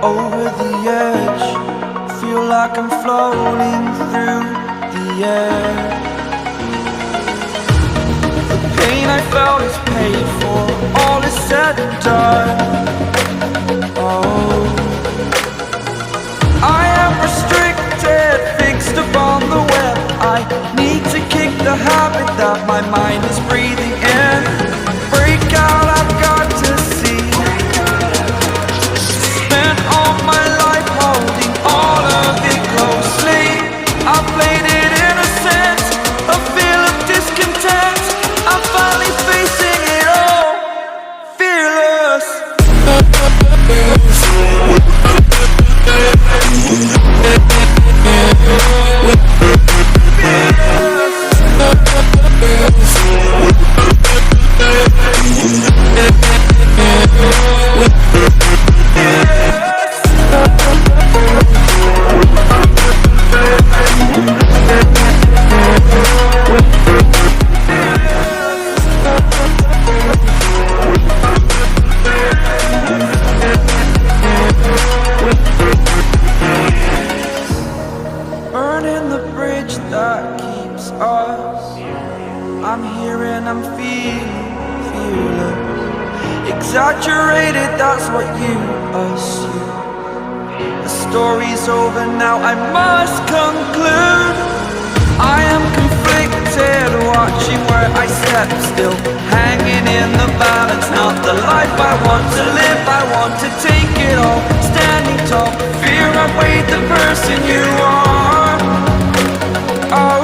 over the edge. Feel like I'm floating through the air. The pain I felt is paid for, all is said and done. Oh, I am restricted, fixed upon the web. I need to kick the habit that my mind is breathing in. Break out, I've got to see. Spent all my life holding all of it closely. I played it innocent, a feel of discontent. I'm finally facing it all, fearless. Burning the bridge that keeps us. I'm here and I'm feeling fearless. Exaggerated, that's what you assume. The story's over now, I must conclude. I am conflicted, watching where I step still, hanging in the balance. Not the life I want to live, I want to take it all. Standing tall, fear outweighed the person you are. Oh,